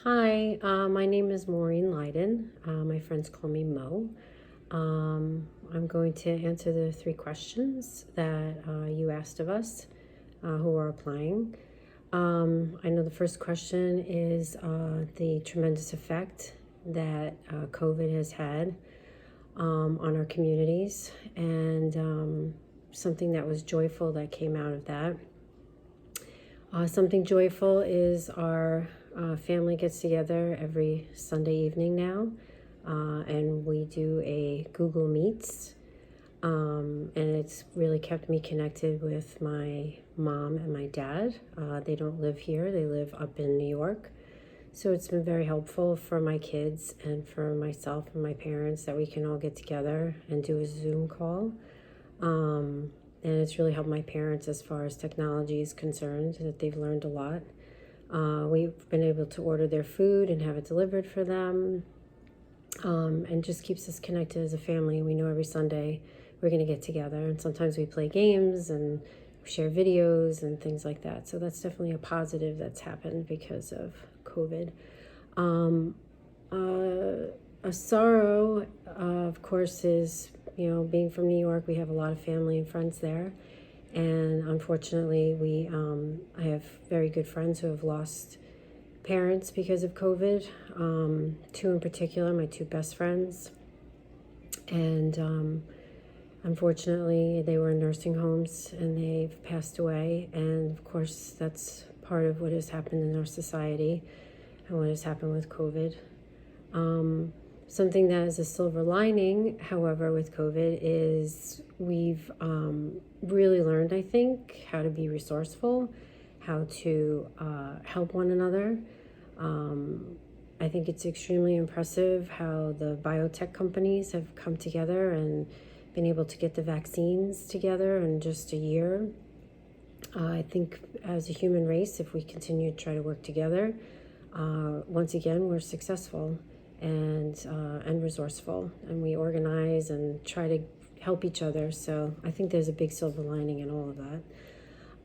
Hi, my name is Maureen Lydon. My friends call me Mo. I'm going to answer the three questions that you asked of us who are applying. I know the first question is the tremendous effect that COVID has had on our communities and something that was joyful that came out of that. Something joyful is our family gets together every Sunday evening now, and we do a Google Meets, and it's really kept me connected with my mom and my dad. They don't live here, they live up in New York. So it's been very helpful for my kids and for myself and my parents that we can all get together and do a Zoom call. And it's really helped my parents as far as technology is concerned, that they've learned a lot. We've been able to order their food and have it delivered for them, and just keeps us connected as a family. We know every Sunday we're going to get together, and sometimes we play games and share videos and things like that. So that's definitely a positive that's happened because of COVID. A sorrow, of course, is, being from New York, we have a lot of family and friends there. And unfortunately, I have very good friends who have lost parents because of COVID. Two in particular, my two best friends. And unfortunately, they were in nursing homes and they've passed away. And of course, that's part of what has happened in our society and what has happened with COVID. Something that is a silver lining, however, with COVID is we've really learned, I think, how to be resourceful, how to help one another. I think it's extremely impressive how the biotech companies have come together and been able to get the vaccines together in just a year. I think as a human race, if we continue to try to work together, once again, we're successful and resourceful, and we organize and try to help each other. So I think there's a big silver lining in all of that.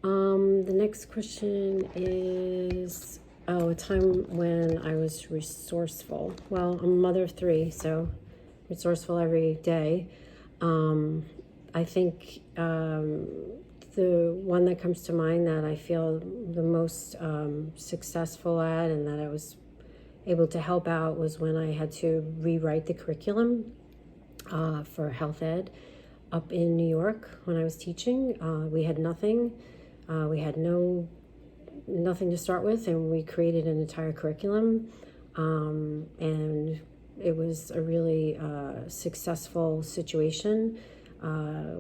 The next question is, a time when I was resourceful. Well, I'm a mother of three, so resourceful every day. I think the one that comes to mind that I feel the most successful at and that I was able to help out was when I had to rewrite the curriculum for health ed up in New York when I was teaching. We had nothing. We had nothing to start with, and we created an entire curriculum. And it was a really successful situation.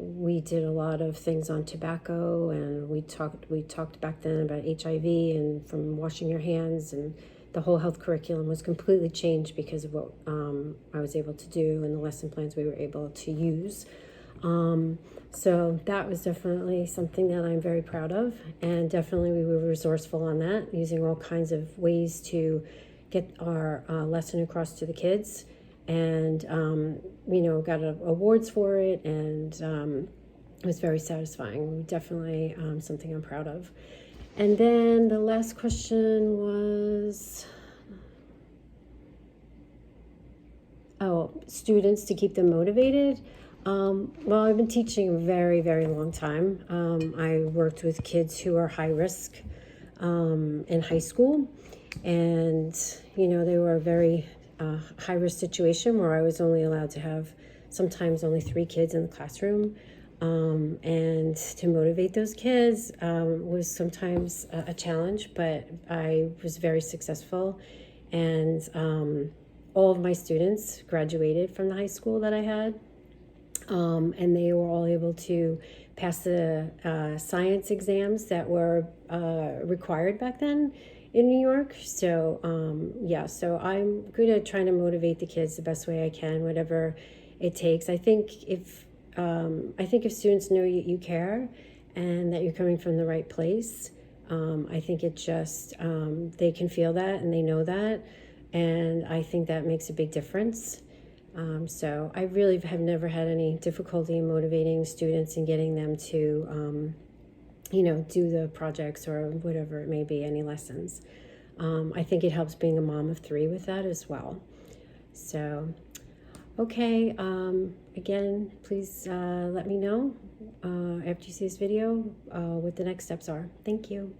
We did a lot of things on tobacco, and we talked back then about HIV and from washing your hands, and the whole health curriculum was completely changed because of what I was able to do and the lesson plans we were able to use. So that was definitely something that I'm very proud of, and definitely we were resourceful on that, using all kinds of ways to get our lesson across to the kids, and got awards for it, and it was very satisfying. Definitely something I'm proud of. And then the last question was, students to keep them motivated. Well, I've been teaching a very, very long time. I worked with kids who are high risk in high school, and they were a very high risk situation where I was only allowed to have sometimes only 3 kids in the classroom. And to motivate those kids was sometimes a challenge, but I was very successful. And all of my students graduated from the high school that I had, and they were all able to pass the science exams that were required back then in New York. So so I'm good at trying to motivate the kids the best way I can, whatever it takes. I think if students know you care and that you're coming from the right place, I think it just, they can feel that and they know that. And I think that makes a big difference. So I really have never had any difficulty in motivating students and getting them to, do the projects or whatever it may be, any lessons. I think it helps being a mom of 3 with that as well. So, okay, again, please let me know after you see this video what the next steps are. Thank you.